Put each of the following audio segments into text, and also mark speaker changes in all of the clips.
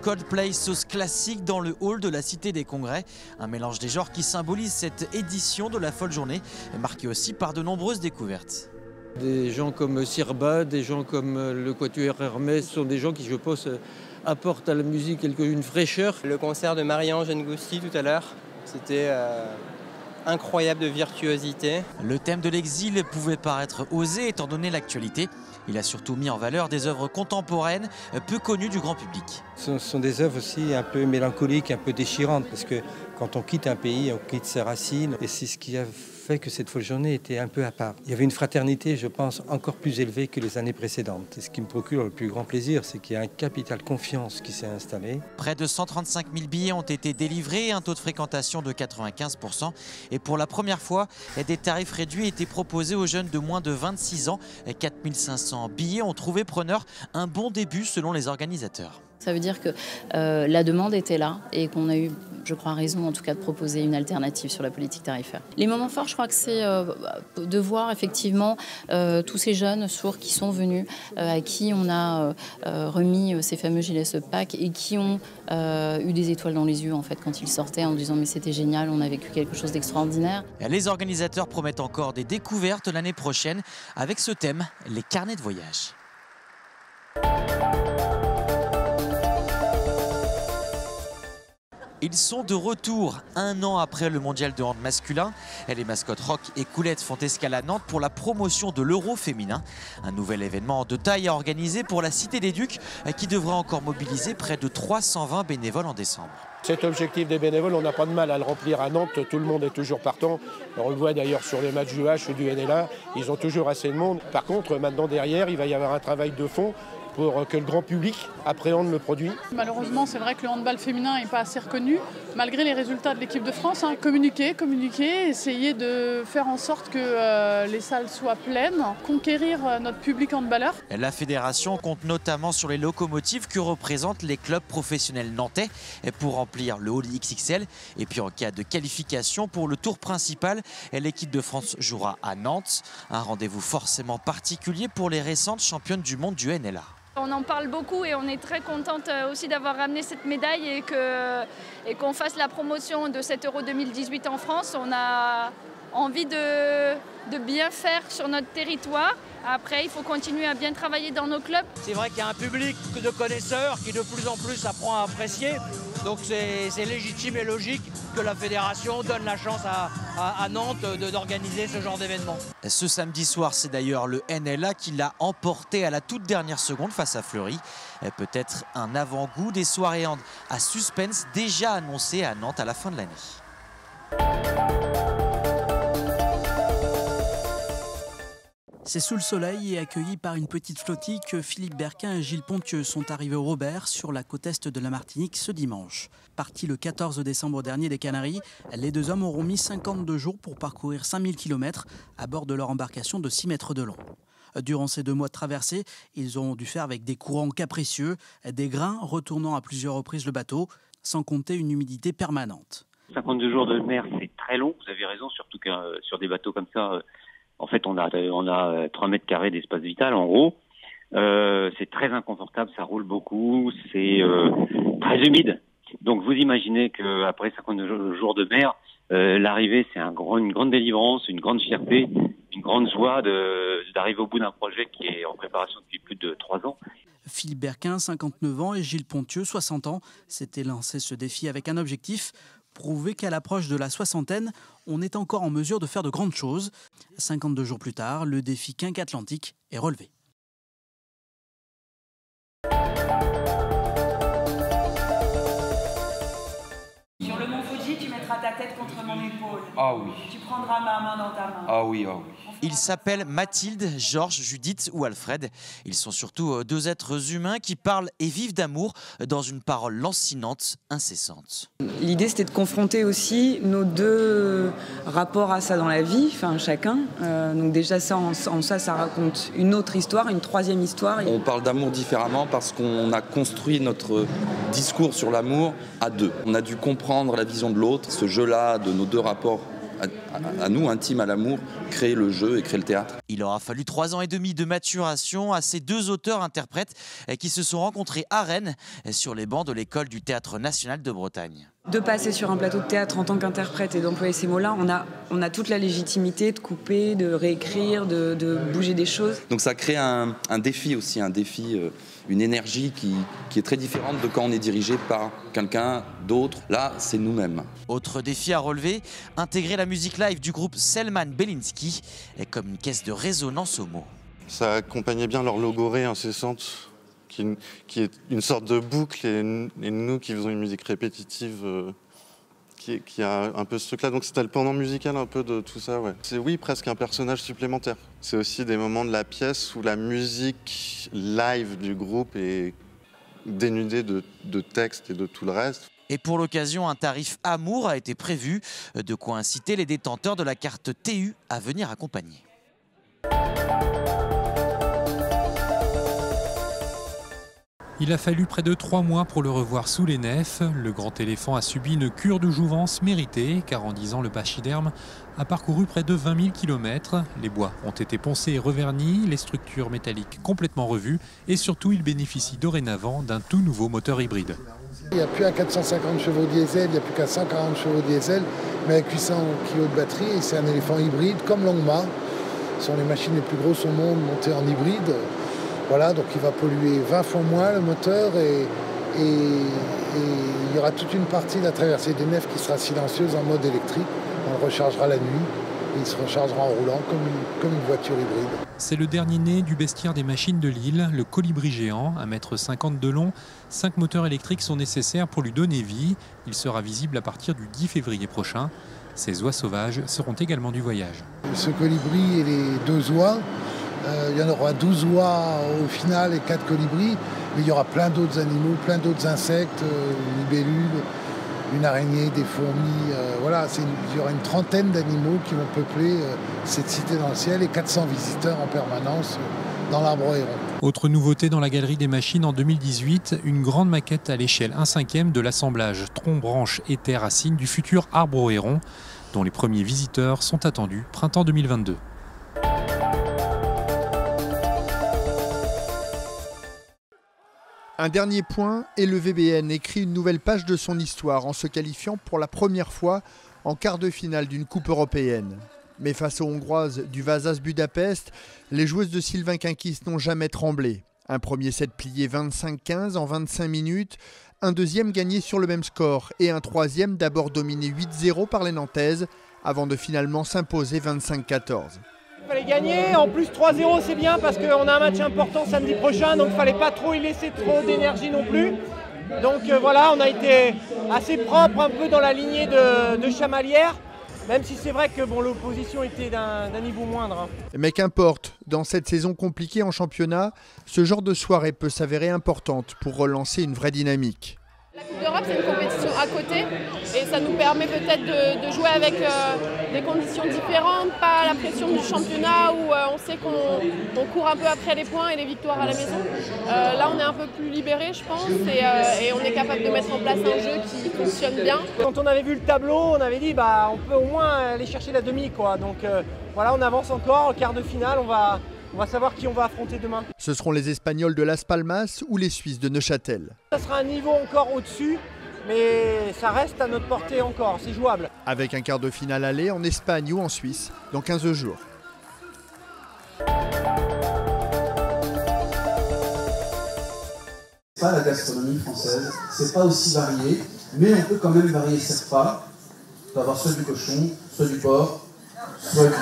Speaker 1: Coldplay sauce classique dans le hall de la Cité des Congrès. Un mélange des genres qui symbolise cette édition de la folle journée, marquée aussi par de nombreuses découvertes.
Speaker 2: Des gens comme Sirba, des gens comme le Quatuor Hermès sont des gens qui, je pense, apportent à la musique une fraîcheur.
Speaker 3: Le concert de Marie-Ange Ngousti tout à l'heure, c'était incroyable de virtuosité.
Speaker 1: Le thème de l'exil pouvait paraître osé étant donné l'actualité. Il a surtout mis en valeur des œuvres contemporaines peu connues du grand public.
Speaker 2: Ce sont des œuvres aussi un peu mélancoliques, un peu déchirantes, parce que quand on quitte un pays, on quitte ses racines. Et c'est ce qui a fait que cette folle journée était un peu à part. Il y avait une fraternité, je pense, encore plus élevée que les années précédentes. Et ce qui me procure le plus grand plaisir, c'est qu'il y a un capital confiance qui s'est installé.
Speaker 1: Près de 135 000 billets ont été délivrés, un taux de fréquentation de 95%. Et pour la première fois, des tarifs réduits étaient proposés aux jeunes de moins de 26 ans. 4 500 billets ont trouvé preneur, un bon début selon les organisateurs.
Speaker 4: Ça veut dire que la demande était là et qu'on a eu, je crois, raison en tout cas de proposer une alternative sur la politique tarifaire. Les moments forts, je crois que c'est de voir effectivement tous ces jeunes sourds qui sont venus, à qui on a remis ces fameux gilets Subpack et qui ont eu des étoiles dans les yeux en fait quand ils sortaient en disant mais c'était génial, on a vécu quelque chose d'extraordinaire.
Speaker 1: Les organisateurs promettent encore des découvertes l'année prochaine avec ce thème, les carnets de voyage. Ils sont de retour un an après le mondial de hand masculin. Les mascottes Rock et Coulette font escale à Nantes pour la promotion de l'Euro féminin. Un nouvel événement de taille à organiser pour la Cité des Ducs qui devra encore mobiliser près de 320 bénévoles en décembre.
Speaker 5: Cet objectif des bénévoles, on n'a pas de mal à le remplir à Nantes. Tout le monde est toujours partant. On le voit d'ailleurs sur les matchs du H ou du NLA. Ils ont toujours assez de monde. Par contre, maintenant derrière, il va y avoir un travail de fond pour que le grand public appréhende le produit.
Speaker 6: Malheureusement, c'est vrai que le handball féminin n'est pas assez reconnu, malgré les résultats de l'équipe de France. Communiquer, essayer de faire en sorte que les salles soient pleines, conquérir notre public handballeur.
Speaker 1: La fédération compte notamment sur les locomotives que représentent les clubs professionnels nantais pour remplir le hall XXL. Et puis en cas de qualification pour le tour principal, l'équipe de France jouera à Nantes. Un rendez-vous forcément particulier pour les récentes championnes du monde du NLA.
Speaker 7: On en parle beaucoup et on est très contente aussi d'avoir ramené cette médaille et qu'on fasse la promotion de cet Euro 2018 en France. On a envie de bien faire sur notre territoire. Après, il faut continuer à bien travailler dans nos clubs.
Speaker 8: C'est vrai qu'il y a un public de connaisseurs qui de plus en plus apprend à apprécier. Donc c'est légitime et logique que la fédération donne la chance à Nantes d'organiser ce genre d'événement.
Speaker 1: Ce samedi soir, c'est d'ailleurs le NLA qui l'a emporté à la toute dernière seconde face à Fleury. Peut-être un avant-goût des soirées hand à suspense déjà annoncées à Nantes à la fin de l'année.
Speaker 9: C'est sous le soleil et accueilli par une petite flottille que Philippe Berquin et Gilles Pontieux sont arrivés au Robert sur la côte est de la Martinique ce dimanche. Partis le 14 décembre dernier des Canaries, les deux hommes auront mis 52 jours pour parcourir 5000 km à bord de leur embarcation de 6 mètres de long. Durant ces 2 mois de traversée, ils ont dû faire avec des courants capricieux, des grains retournant à plusieurs reprises le bateau, sans compter une humidité permanente.
Speaker 10: 52 jours de mer, c'est très long, vous avez raison, surtout que sur des bateaux comme ça, en fait, on a 3 mètres carrés d'espace vital, en gros. C'est très inconfortable, ça roule beaucoup, c'est très humide. Donc, vous imaginez qu'après 52 jours de mer, l'arrivée, c'est une grande délivrance, une grande fierté, une grande joie d'arriver au bout d'un projet qui est en préparation depuis plus de 3 ans.
Speaker 9: Philippe Berquin, 59 ans, et Gilles Pontieux, 60 ans, s'étaient lancé ce défi avec un objectif: prouver qu'à l'approche de la soixantaine, on est encore en mesure de faire de grandes choses. 52 jours plus tard, le défi quinque-atlantique est relevé.
Speaker 11: Sur le mont Fuji, tu mettras ta tête contre mon épaule.
Speaker 12: Ah oui.
Speaker 11: Tu prendras ma main dans ta main.
Speaker 12: Ah oui, ah oui.
Speaker 1: Ils s'appellent Mathilde, Georges, Judith ou Alfred. Ils sont surtout 2 êtres humains qui parlent et vivent d'amour dans une parole lancinante, incessante.
Speaker 13: L'idée, c'était de confronter aussi nos 2 rapports à ça dans la vie, enfin chacun. Donc déjà, ça raconte une autre histoire, une 3e histoire.
Speaker 12: On parle d'amour différemment parce qu'on a construit notre discours sur l'amour à 2. On a dû comprendre la vision de l'autre, ce jeu-là de nos 2 rapports à nous, intimes à l'amour, créer le jeu et créer le théâtre.
Speaker 1: Il aura fallu 3 ans et demi de maturation à ces 2 auteurs-interprètes qui se sont rencontrés à Rennes sur les bancs de l'école du Théâtre National de Bretagne.
Speaker 13: De passer sur un plateau de théâtre en tant qu'interprète et d'employer ces mots-là, on a toute la légitimité de couper, de réécrire, de bouger des choses.
Speaker 12: Donc ça crée un défi aussi, une énergie qui est très différente de quand on est dirigé par quelqu'un d'autre. Là, c'est nous-mêmes.
Speaker 1: Autre défi à relever, intégrer la musique live du groupe Selman Belinsky comme une caisse de résonance aux mots.
Speaker 14: Ça accompagnait bien leur logorée incessante, qui est une sorte de boucle, et nous qui faisons une musique répétitive qui a un peu ce truc-là. Donc c'était le pendant musical un peu de tout ça, ouais. C'est presque un personnage supplémentaire. C'est aussi des moments de la pièce où la musique live du groupe est dénudée de texte et de tout le reste.
Speaker 1: Et pour l'occasion, un tarif amour a été prévu, de quoi inciter les détenteurs de la carte TU à venir accompagner.
Speaker 15: Il a fallu près de 3 mois pour le revoir sous les nefs. Le grand éléphant a subi une cure de jouvence méritée, car en 10 ans, le pachyderme a parcouru près de 20 000 km. Les bois ont été poncés et revernis, les structures métalliques complètement revues, et surtout, il bénéficie dorénavant d'un tout nouveau moteur hybride.
Speaker 16: Il n'y a plus à 450 chevaux diesel, il n'y a plus qu'à 140 chevaux diesel, mais avec 800 kg de batterie, et c'est un éléphant hybride comme Longmar. Ce sont les machines les plus grosses au monde montées en hybride. Voilà, donc il va polluer 20 fois moins le moteur et il y aura toute une partie de la traversée des nefs qui sera silencieuse en mode électrique. On le rechargera la nuit et il se rechargera en roulant comme une voiture hybride.
Speaker 15: C'est le dernier né du bestiaire des machines de Lille, le colibri géant, 1,50 m de long. 5 moteurs électriques sont nécessaires pour lui donner vie. Il sera visible à partir du 10 février prochain. Ces oies sauvages seront également du voyage. Ce
Speaker 16: colibri et les 2 oies, il y en aura 12 oies au final et 4 colibris, mais il y aura plein d'autres animaux, plein d'autres insectes, une libellule, une araignée, des fourmis. Voilà, il y aura une trentaine d'animaux qui vont peupler cette cité dans le ciel et 400 visiteurs en permanence dans l'Arbrehéron.
Speaker 15: Autre nouveauté dans la galerie des machines en 2018, une grande maquette à l'échelle 1/5 de l'assemblage tronc, branche, étai, racine du futur Arbrehéron, dont les premiers visiteurs sont attendus printemps 2022.
Speaker 17: Un dernier point, et le VBN écrit une nouvelle page de son histoire en se qualifiant pour la première fois en quart de finale d'une coupe européenne. Mais face aux Hongroises du Vasas Budapest, les joueuses de Sylvain Kinkis n'ont jamais tremblé. Un premier set plié 25-15 en 25 minutes, un deuxième gagné sur le même score et un troisième d'abord dominé 8-0 par les Nantaises avant de finalement s'imposer 25-14.
Speaker 18: Il fallait gagner, en plus 3-0 c'est bien parce qu'on a un match important samedi prochain, donc il ne fallait pas trop y laisser trop d'énergie non plus. Donc voilà, on a été assez propre un peu dans la lignée de Chamalières, même si c'est vrai que l'opposition était d'un niveau moindre.
Speaker 17: Mais qu'importe, dans cette saison compliquée en championnat, ce genre de soirée peut s'avérer importante pour relancer une vraie dynamique.
Speaker 19: La Coupe d'Europe, c'est une compétition à côté et ça nous permet peut-être de jouer avec des conditions différentes, pas la pression du championnat où on sait qu'on court un peu après les points et les victoires à la maison. Là, on est un peu plus libéré, je pense, et on est capable de mettre en place un jeu qui fonctionne bien.
Speaker 18: Quand on avait vu le tableau, on avait dit on peut au moins aller chercher la demi, quoi. Donc voilà, on avance encore, au quart de finale, on va savoir qui on va affronter demain.
Speaker 17: Ce seront les Espagnols de Las Palmas ou les Suisses de Neuchâtel.
Speaker 18: Ça sera un niveau encore au-dessus, mais ça reste à notre portée encore, c'est jouable.
Speaker 17: Avec un quart de finale aller en Espagne ou en Suisse dans 15 jours.
Speaker 20: Pas la gastronomie française, c'est pas aussi varié, mais on peut quand même varier ses repas. On peut avoir soit du cochon, soit du porc, soit du...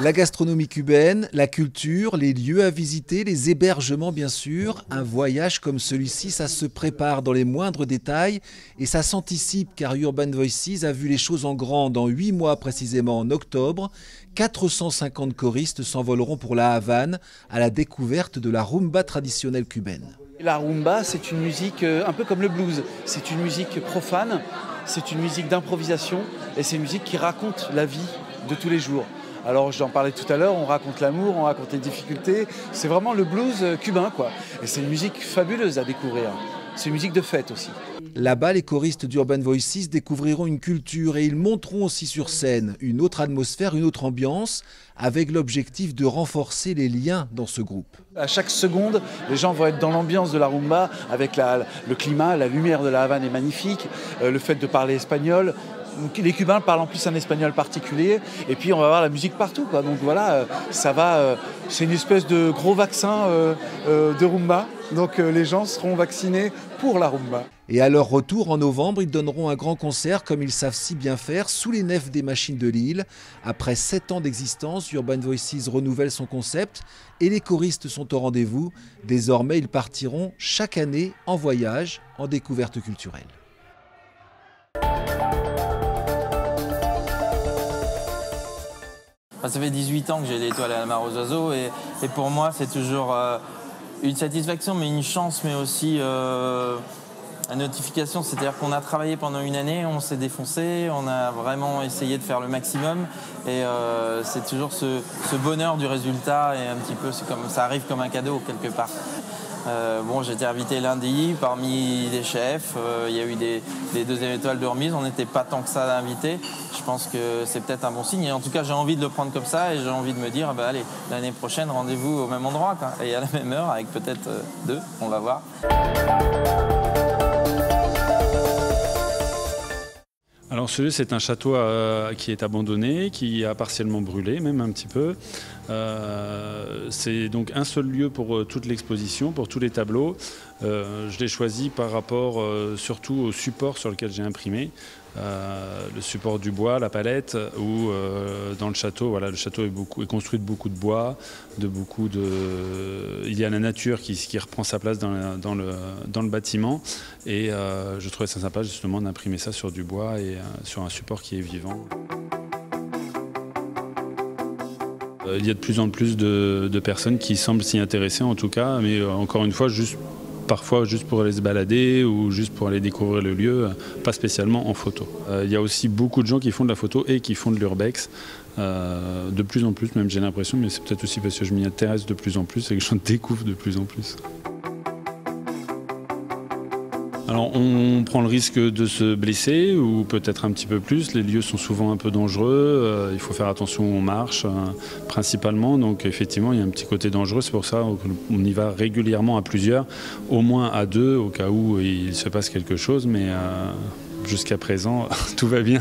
Speaker 21: La gastronomie cubaine, la culture, les lieux à visiter, les hébergements bien sûr. Un voyage comme celui-ci, ça se prépare dans les moindres détails et ça s'anticipe car Urban Voices a vu les choses en grand dans 8 mois précisément en octobre. 450 choristes s'envoleront pour la Havane à la découverte de la rumba traditionnelle cubaine.
Speaker 22: La rumba, c'est une musique un peu comme le blues. C'est une musique profane, c'est une musique d'improvisation et c'est une musique qui raconte la vie de tous les jours. Alors j'en parlais tout à l'heure, on raconte l'amour, on raconte les difficultés. C'est vraiment le blues cubain, quoi. Et c'est une musique fabuleuse à découvrir. c'est une musique de fête aussi.
Speaker 21: Là-bas, les choristes d'Urban Voices découvriront une culture et ils monteront aussi sur scène une autre atmosphère, une autre ambiance, avec l'objectif de renforcer les liens dans ce groupe.
Speaker 22: À chaque seconde, les gens vont être dans l'ambiance de la rumba, avec le climat, la lumière de la Havane est magnifique, le fait de parler espagnol. Les Cubains parlent en plus un espagnol particulier, et puis on va avoir la musique partout, quoi. Donc voilà, c'est une espèce de gros vaccin de rumba. Donc les gens seront vaccinés pour la rumba.
Speaker 21: Et à leur retour en novembre, ils donneront un grand concert comme ils savent si bien faire sous les nefs des Machines de Lille. Après 7 ans d'existence, Urban Voices renouvelle son concept et les choristes sont au rendez-vous. Désormais, ils partiront chaque année en voyage, en découverte culturelle.
Speaker 2: Ça fait 18 ans que j'ai l'étoile à la mare aux oiseaux et pour moi c'est toujours une satisfaction mais une chance mais aussi une notification. C'est-à-dire qu'on a travaillé pendant une année, on s'est défoncé, on a vraiment essayé de faire le maximum et c'est toujours ce bonheur du résultat et un petit peu ça arrive comme un cadeau quelque part. J'ai été invité lundi parmi des chefs, il y a eu des deuxièmes étoiles de remise, on n'était pas tant que ça invités. Je pense que c'est peut-être un bon signe et en tout cas j'ai envie de le prendre comme ça et j'ai envie de me dire allez, l'année prochaine rendez-vous au même endroit quoi, et à la même heure avec peut-être 2, on va voir.
Speaker 3: Alors ce lieu, c'est un château qui est abandonné, qui a partiellement brûlé, même un petit peu. C'est donc un seul lieu pour toute l'exposition, pour tous les tableaux. Je l'ai choisi par rapport surtout au support sur lequel j'ai imprimé. Le support du bois, la palette, où dans le château, le château est construit de beaucoup de bois, il y a la nature qui reprend sa place dans le bâtiment, et je trouvais ça sympa justement d'imprimer ça sur du bois et sur un support qui est vivant. Il y a de plus en plus de personnes qui semblent s'y intéresser en tout cas, mais encore une fois, parfois juste pour aller se balader ou juste pour aller découvrir le lieu, pas spécialement en photo. Il y a aussi beaucoup de gens qui font de la photo et qui font de l'urbex, de plus en plus même j'ai l'impression, mais c'est peut-être aussi parce que je m'y intéresse de plus en plus et que j'en découvre de plus en plus. Alors on prend le risque de se blesser ou peut-être un petit peu plus, les lieux sont souvent un peu dangereux, il faut faire attention où on marche principalement, donc effectivement il y a un petit côté dangereux, c'est pour ça qu'on y va régulièrement à plusieurs, au moins à 2 au cas où il se passe quelque chose, mais jusqu'à présent tout va bien.